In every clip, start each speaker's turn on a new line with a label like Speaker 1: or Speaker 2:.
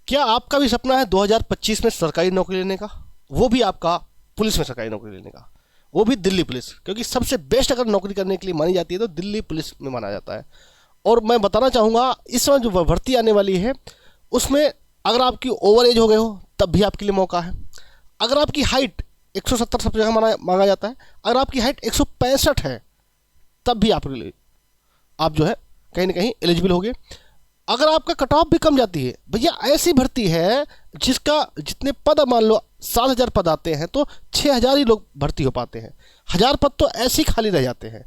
Speaker 1: क्या आपका भी सपना है 2025 में सरकारी नौकरी लेने का, वो भी आपका पुलिस में सरकारी नौकरी लेने का, वो भी दिल्ली पुलिस? क्योंकि सबसे बेस्ट अगर नौकरी करने के लिए मानी जाती है तो दिल्ली पुलिस में माना जाता है। और मैं बताना चाहूँगा इस समय जो भर्ती आने वाली है उसमें अगर आपकी ओवर एज हो गए हो तब भी आपके लिए मौका है। अगर आपकी हाइट 170 सब जगह मांगा जाता है, अगर आपकी हाइट 165 है तब भी आपके लिए आप जो है कहीं ना कहीं एलिजिबल होगे। अगर आपका कट ऑफ भी कम जाती है, भैया ऐसी भर्ती है जिसका जितने पद मान लो 7,000 पद आते हैं तो 6,000 ही लोग भर्ती हो पाते हैं, 1,000 पद तो ऐसे ही खाली रह जाते हैं।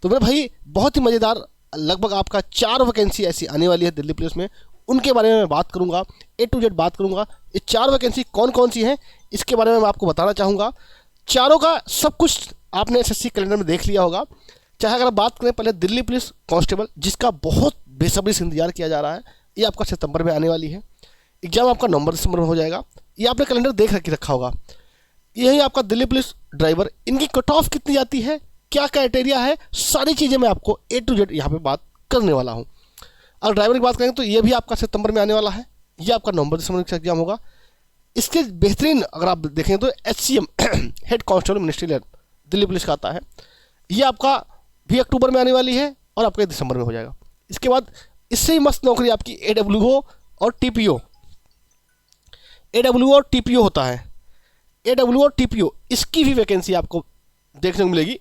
Speaker 1: तो मेरे भाई बहुत ही मज़ेदार, लगभग आपका 4 वैकेंसी ऐसी आने वाली है दिल्ली पुलिस में, उनके बारे में मैं बात करूंगा, A to Z बात करूंगा। ये 4 वैकेंसी कौन कौन सी हैं इसके बारे में मैं आपको बताना चाहूँगा। चारों का सब कुछ आपने SSC कैलेंडर में देख लिया होगा। चाहे अगर आप बात करें पहले दिल्ली पुलिस कांस्टेबल, जिसका बहुत बेसब्री से इंतजार किया जा रहा है, ये आपका सितंबर में आने वाली है। एग्जाम आपका नवंबर दिसंबर में हो जाएगा, ये आपने कैलेंडर देख रखा होगा। यही आपका दिल्ली पुलिस ड्राइवर, इनकी कट ऑफ कितनी जाती है, क्या क्राइटेरिया है, सारी चीज़ें मैं आपको A to Z यहाँ पे बात करने वाला हूँ। अगर ड्राइवर की बात करेंगे तो ये भी आपका सितंबर में आने वाला है, ये आपका नवंबर दिसंबर का एग्जाम होगा। इसके बेहतरीन अगर आप देखें तो HCM head constable ministerial Delhi police का आता है, ये आपका भी अक्टूबर में आने वाली है और आपका दिसंबर में हो जाएगा। इसके बाद इससे ही मस्त नौकरी आपकी AWO और TPO, AWO और TPO होता है। AWO और TPO इसकी भी वैकेंसी आपको देखने को मिलेगी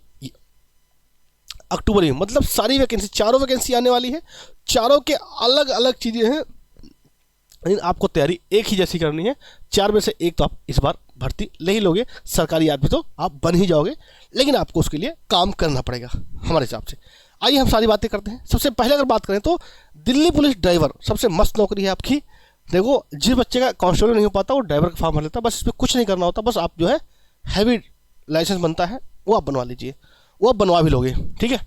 Speaker 1: अक्टूबर में, मतलब सारी वैकेंसी, चारों वैकेंसी आने वाली है। चारों के अलग अलग चीज़ें हैं, लेकिन आपको तैयारी एक ही जैसी करनी है। 4 में से एक तो आप इस बार भर्ती ले ही लोगे, सरकारी आदमी तो आप बन ही जाओगे, लेकिन आपको उसके लिए काम करना पड़ेगा हमारे हिसाब से। आइए हम सारी बातें करते हैं। सबसे पहले अगर बात करें तो दिल्ली पुलिस ड्राइवर सबसे मस्त नौकरी है आपकी। देखो, जिस बच्चे का कांस्टेबल नहीं हो पाता वो ड्राइवर का फॉर्म भर लेता, बस इसमें कुछ नहीं करना होता, बस आप जो है हैवी लाइसेंस बनता है वो आप बनवा लीजिए, वो आप बनवा भी लोगे, ठीक है।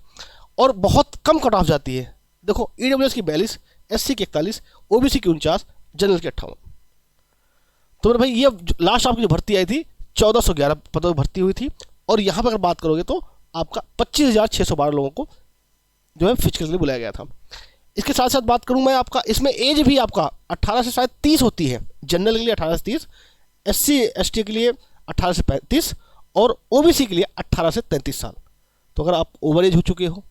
Speaker 1: और बहुत कम कट ऑफ जाती है। देखो, EWS की 42, SC की 41, OBC की 49, जनरल की 58। तो मेरे भाई ये लास्ट आपकी जो भर्ती आई थी 1411 पदों की भर्ती हुई थी, और यहाँ पर अगर बात करोगे तो आपका 25,612 लोगों को जो है फिजिकल के लिए बुलाया गया था। इसके साथ साथ बात करूँ मैं आपका, इसमें एज भी आपका 18 से शायद 30 होती है, जनरल के लिए 18 से 30, SC ST के लिए 18 से 35 और OBC के लिए 18 से 33 साल। तो अगर आप ओवर एज हो चुके हो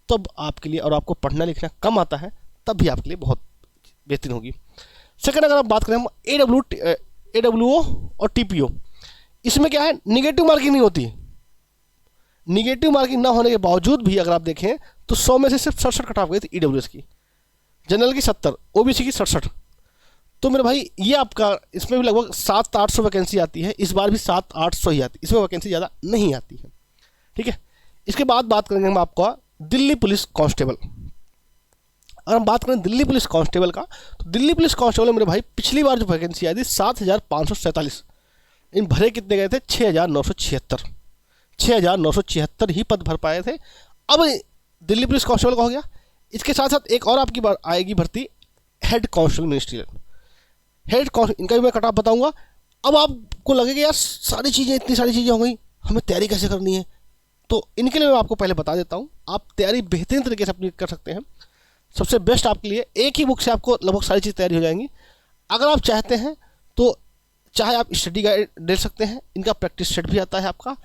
Speaker 1: तब आपके लिए, और आपको पढ़ना लिखना कम आता है तब भी आपके लिए बहुत बेहतरीन होगी। सेकंड, अगर आप बात करें हम AWO और TPO, इसमें क्या है, निगेटिव मार्किंग नहीं होती। निगेटिव मार्किंग ना होने के बावजूद भी अगर आप देखें तो 100 में से सिर्फ 67 कट ऑफ गई थी EWS की, जनरल की 70, OBC की 67। तो मेरे भाई ये आपका इसमें भी लगभग 700-800 वैकेंसी आती है, इस बार भी 700-800 ही आती है, इसमें वैकेंसी ज़्यादा नहीं आती है, ठीक है। इसके बाद बात करेंगे हम आपका दिल्ली पुलिस कांस्टेबल। अगर हम बात करें दिल्ली पुलिस कांस्टेबल का, तो दिल्ली पुलिस कांस्टेबल में मेरे भाई पिछली बार जो वैकेंसी आई थी 7,547, इन भरे कितने गए थे, 6,976, 6,976 ही पद भर पाए थे। अब दिल्ली पुलिस कांस्टेबल का हो गया। इसके साथ साथ एक और आपकी आएगी भर्ती, head constable ministerial head constable, इनका भी मैं कट ऑफ बताऊंगा। अब आपको लगेगा यार सारी चीज़ें, इतनी सारी चीज़ें हो गई, हमें तैयारी कैसे करनी है, तो इनके लिए मैं आपको पहले बता देता हूँ। आप तैयारी बेहतरीन तरीके से अपनी कर सकते हैं। सबसे बेस्ट आपके लिए एक ही बुक से आपको लगभग सारी चीज़ तैयारी हो जाएंगी। अगर आप चाहते हैं तो चाहे आप स्टडी गाइड ले सकते हैं, इनका प्रैक्टिस सेट भी आता है आपका,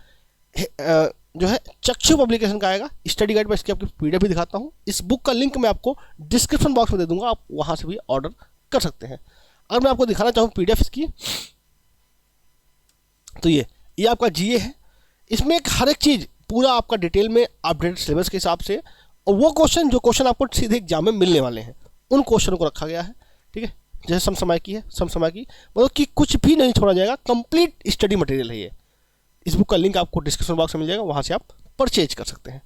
Speaker 1: जो है चक्षु पब्लिकेशन का आएगा स्टडी गाइड में, इसकी आपकी PDF भी दिखाता हूँ। इस बुक का लिंक मैं आपको डिस्क्रिप्शन बॉक्स में दे दूंगा, आप वहाँ से भी ऑर्डर कर सकते हैं। अगर मैं आपको दिखाना चाहूँ PDF इसकी, तो ये आपका GA है। इसमें एक हर एक चीज़ पूरा आपका डिटेल में अपडेटेड सिलेबस के हिसाब से, और वो जो क्वेश्चन आपको सीधे एग्जाम में मिलने वाले हैं उन क्वेश्चनों को रखा गया है, ठीक है। जैसे समसामयिकी है, समसामयिकी मतलब कि कुछ भी नहीं छोड़ा जाएगा, कंप्लीट स्टडी मटेरियल है ये। इस बुक का लिंक आपको डिस्क्रिप्शन बॉक्स में मिल जाएगा, वहाँ से आप परचेज कर सकते हैं।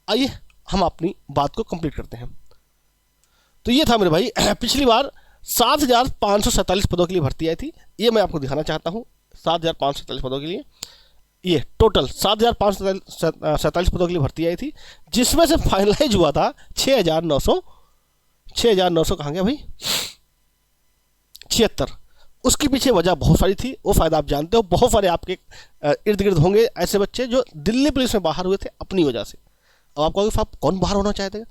Speaker 1: आइए हम अपनी बात को कंप्लीट करते हैं। तो ये था मेरे भाई पिछली बार 7,547 पदों के लिए भर्ती आई थी, ये मैं आपको दिखाना चाहता हूँ। 7,547 पदों के लिए ये टोटल 7,547 पदों के लिए भर्ती आई थी, जिसमें से फाइनलाइज हुआ था 6,900 कहाँ गया भाई, 76। उसके पीछे वजह बहुत सारी थी, वो फ़ायदा आप जानते हो। बहुत सारे आपके इर्द गिर्द होंगे ऐसे बच्चे जो दिल्ली पुलिस में बाहर हुए थे अपनी वजह से। अब आप कहोगे साहब कौन बाहर होना चाहते हैं,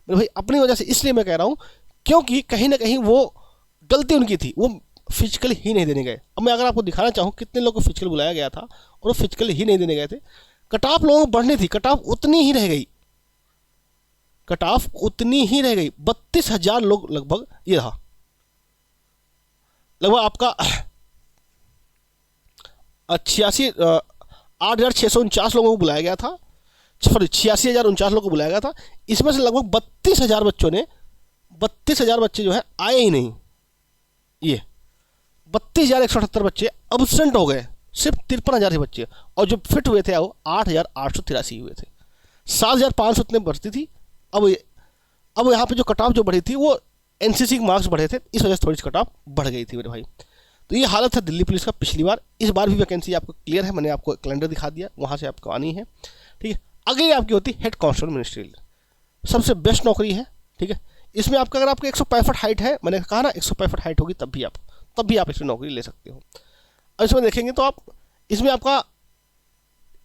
Speaker 1: मेरे भाई अपनी वजह से इसलिए मैं कह रहा हूँ क्योंकि कहीं ना कहीं वो गलती उनकी थी, वो फिजिकल ही नहीं देने गए। अब मैं अगर आपको दिखाना चाहूँ कितने लोगों को फिजिकल बुलाया गया था और वो फिजिकल ही नहीं देने गए थे। कट ऑफ लोगों को बढ़नी थी, कट ऑफ उतनी ही रह गई, कट ऑफ उतनी ही रह गई। 32,000 लोग लगभग ये रहा, लगभग आपका 8,649 लोगों को बुलाया गया था, सॉरी 86,049 लोगों को बुलाया गया था। इसमें से लगभग 32,000 बच्चों ने, 32,000 बच्चे जो है आए ही नहीं। ये 32,178 बच्चे अब्सेंट हो गए, सिर्फ 53,000 ही बच्चे। और जो फिट हुए थे वो 8,883 हुए थे। 7,500 इतने बढ़ती थी। अब यहाँ पे जो कट ऑफ जो बढ़ी थी वो एनसीसी के मार्क्स बढ़े थे, इस वजह से थोड़ी सी कट ऑफ बढ़ गई थी मेरे भाई। तो ये हालत है दिल्ली पुलिस का पिछली बार। इस बार भी वैकेंसी आपको क्लियर है, मैंने आपको कैलेंडर दिखा दिया, वहाँ से आपको आनी है। ठीक है, अगली आपकी होती है हेड कांस्टेबल मिनिस्ट्रियल, सबसे बेस्ट नौकरी है। ठीक है, इसमें आपका अगर आपको 165 हाइट है, मैंने कहा ना 165 हाइट होगी तब भी आप इसमें नौकरी ले सकते हो। और इसमें देखेंगे तो आप इसमें आपका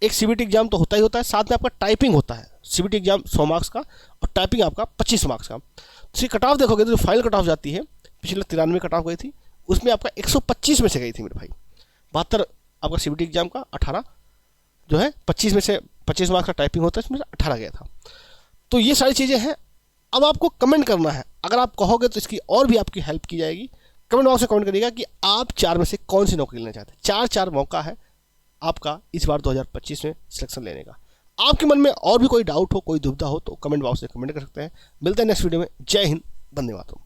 Speaker 1: एक सीबीटी एग्जाम तो होता ही होता है, साथ में आपका टाइपिंग होता है। सीबीटी एग्जाम 100 मार्क्स का और टाइपिंग आपका 25 मार्क्स का। तो कट ऑफ देखोगे तो जो फाइनल कट ऑफ जाती है, पिछले 93 कट ऑफ गई थी, उसमें आपका 125 में से गई थी मेरे भाई। 72 आपका सीबीटी एग्जाम का, 18 जो है 25 में से 25 मार्क्स का टाइपिंग होता है, इसमें से 18 गया था। तो ये सारी चीज़ें हैं। अब आपको कमेंट करना है, अगर आप कहोगे तो इसकी और भी आपकी हेल्प की जाएगी। कमेंट बॉक्स में कमेंट करिएगा कि आप 4 में से कौन सी नौकरी लेना चाहते हैं। 4 मौका है आपका इस बार 2025 में सिलेक्शन लेने का। आपके मन में और भी कोई डाउट हो, कोई दुविधा हो तो कमेंट बॉक्स में कमेंट कर सकते हैं। मिलते हैं नेक्स्ट वीडियो में। जय हिंद, वंदे मातरम।